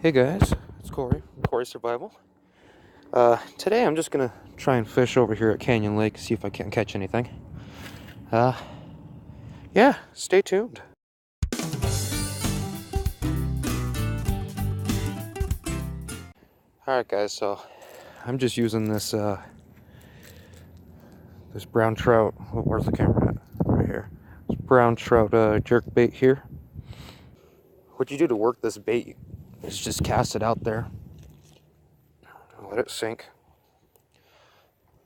Hey guys, it's Corey from Corey Survival. Today I'm just gonna try and fish over here at Canyon Lake, see if I can catch anything. Yeah, stay tuned. Alright guys, so I'm just using this this brown trout. Where's the camera at? Right here. This brown trout jerk bait here. What you do to work this bait is just cast it out there. Let it sink.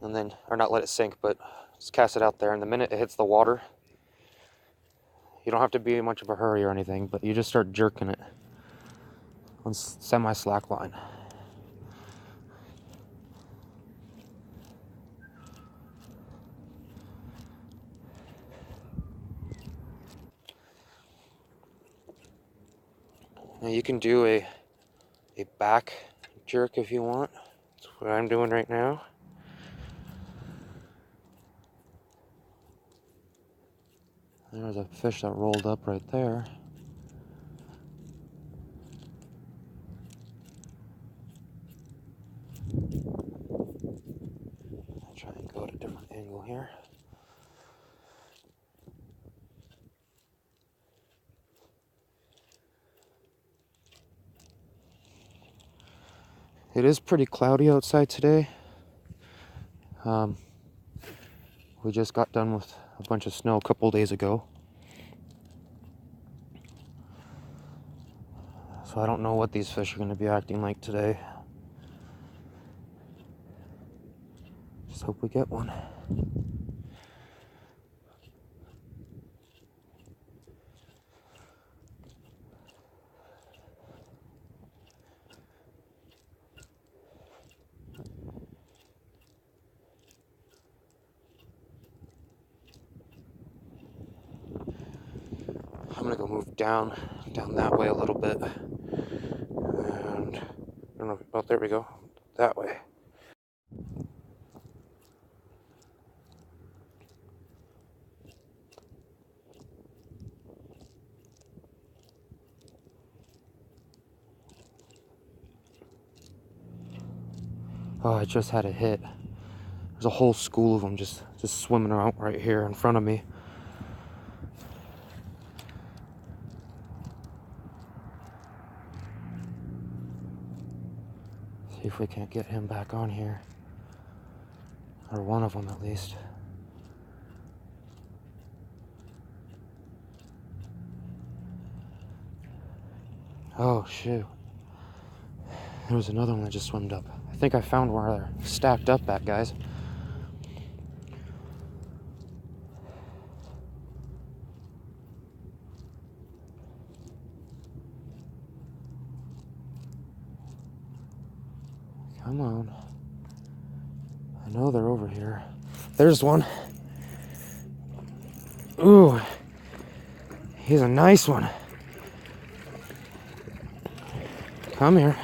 And then, or not let it sink, but just cast it out there, and the minute it hits the water, you don't have to be in much of a hurry or anything, but you just start jerking it on semi-slack line. Now you can do a back jerk if you want. That's what I'm doing right now. There's a fish that rolled up right there. I'll try and go at a different angle here. It is pretty cloudy outside today. We just got done with a bunch of snow a couple days ago. So I don't know what these fish are going to be acting like today. Just hope we get one. I'm gonna go move down that way a little bit, and I don't know. Oh, there we go. That way. Oh, I just had a hit. There's a whole school of them just swimming around right here in front of me. See if we can't get him back on here. Or one of them at least. Oh, shoot. There was another one that just swam up. I think I found where they're stacked up at, guys. Come on. I know they're over here. There's one. Ooh. He's a nice one. Come here.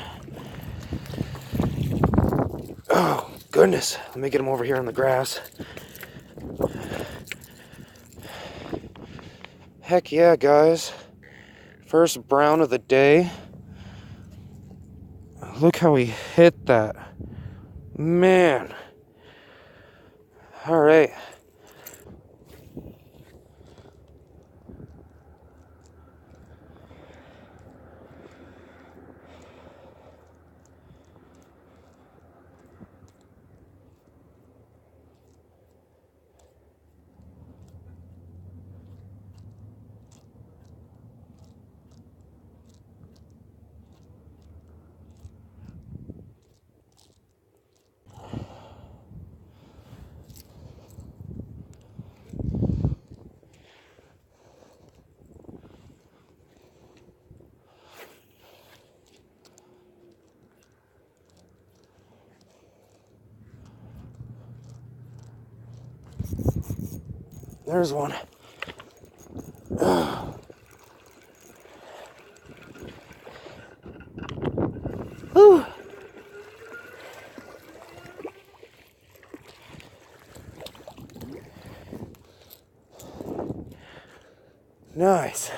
Oh, goodness. Let me get him over here in the grass. Heck yeah, guys. First brown of the day. Look how he hit that. Man. All right. There's one. Whew. Nice.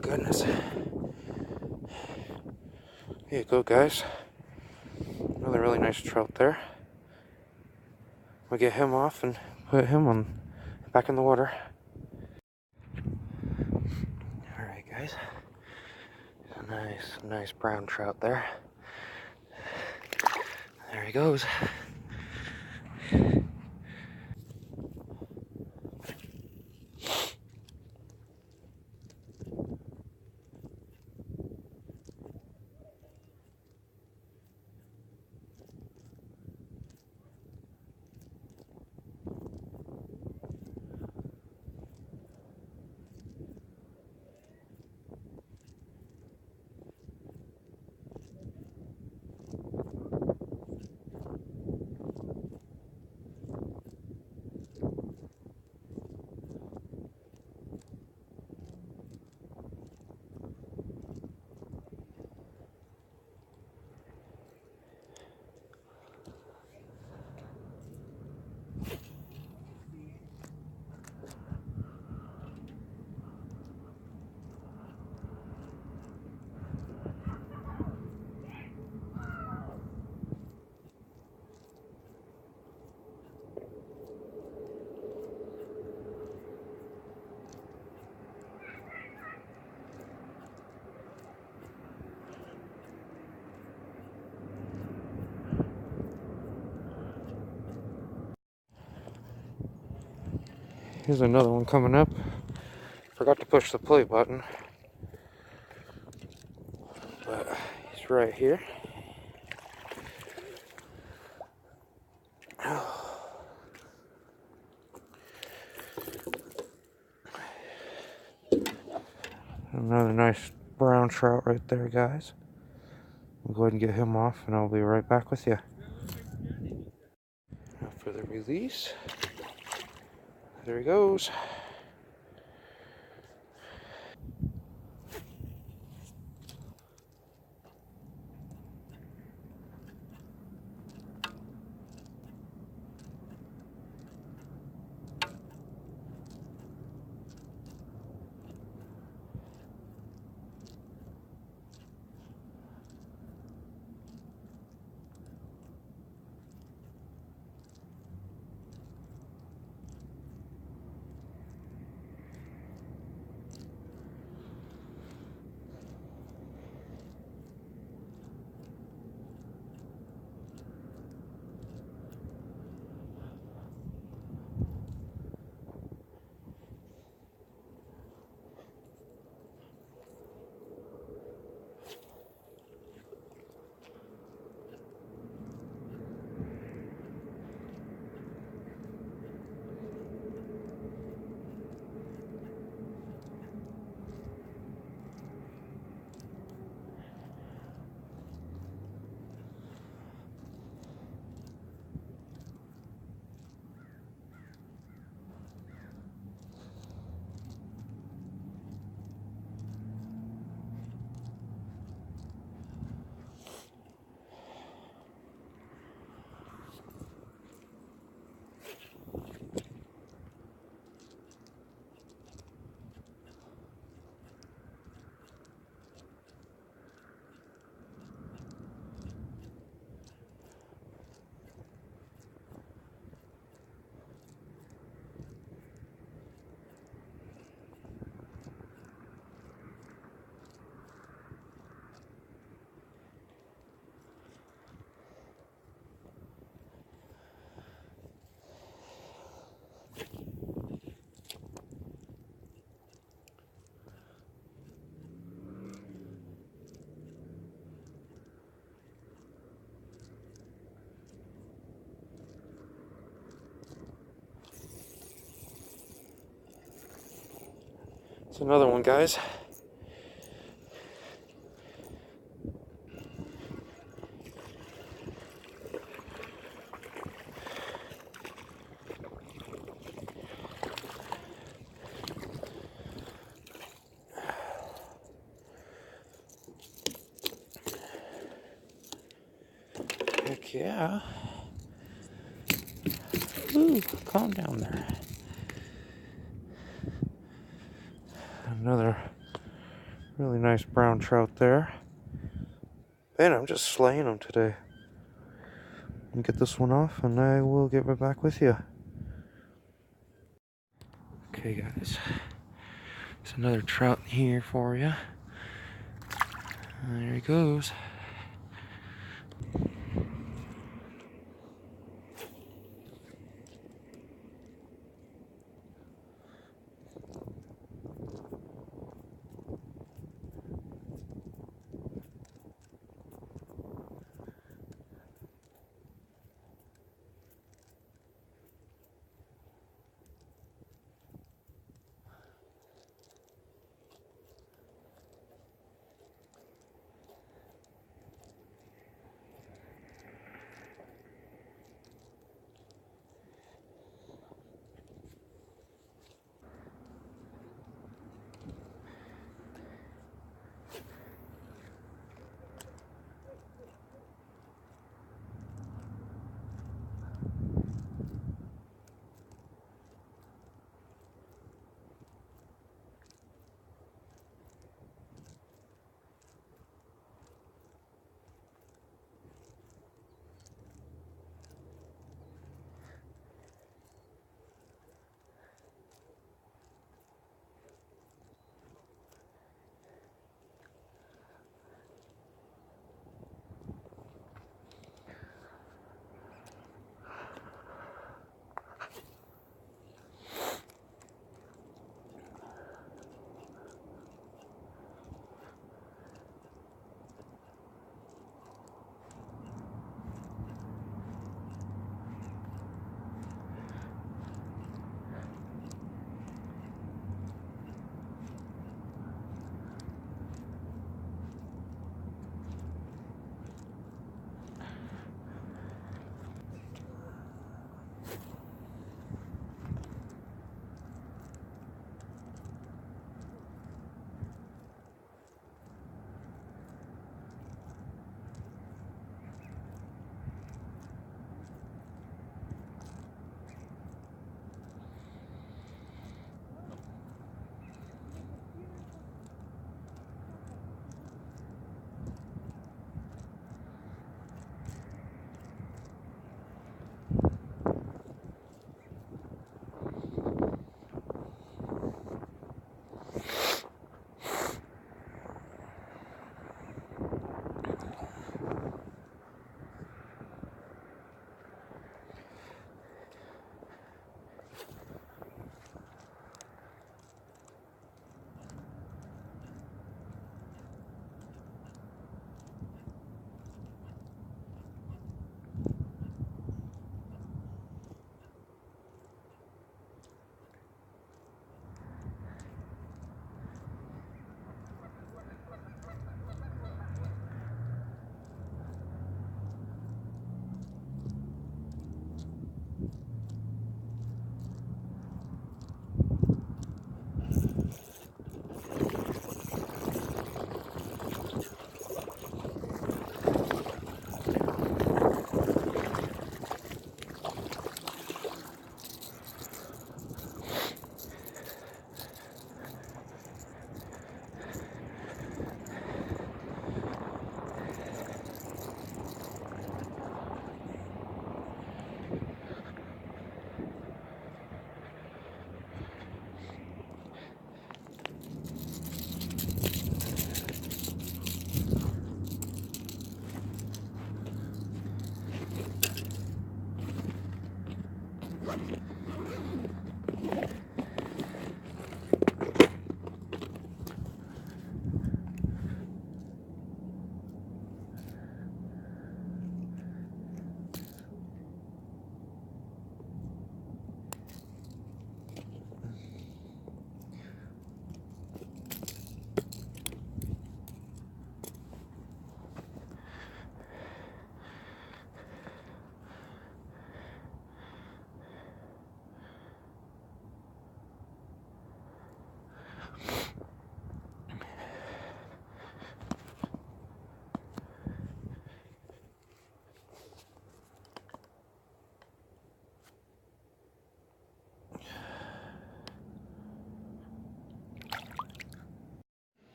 goodness. Here you go, guys. Another really nice trout there. We'll get him off and put him back in the water. Alright, guys. A nice brown trout there. There he goes. Here's another one coming up. Forgot to push the play button, but he's right here. Another nice brown trout right there, guys. I'll go ahead and get him off, and I'll be right back with you. Now for the release. There he goes. It's another one, guys. Heck yeah. Ooh, calm down there. Really nice brown trout there. And I'm just slaying them today. And get this one off, and I will get right back with you. Okay, guys. There's another trout here for you. There he goes.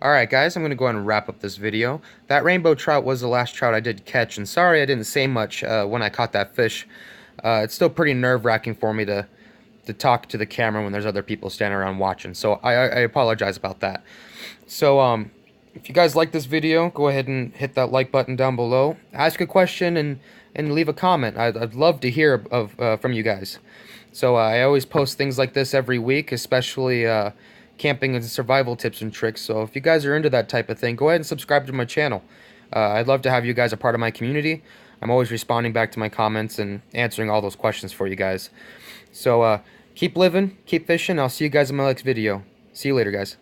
Alright guys, I'm going to go ahead and wrap up this video. That rainbow trout was the last trout I did catch, and sorry I didn't say much when I caught that fish. It's still pretty nerve-wracking for me to talk to the camera when there's other people standing around watching, so I apologize about that. So if you guys like this video, go ahead and hit that like button down below. Ask a question and leave a comment. I'd love to hear from you guys. So I always post things like this every week, especially camping and survival tips and tricks. So if you guys are into that type of thing, go ahead and subscribe to my channel. I'd love to have you guys a part of my community. I'm always responding back to my comments and answering all those questions for you guys. So keep living, keep fishing. I'll see you guys in my next video. See you later, guys.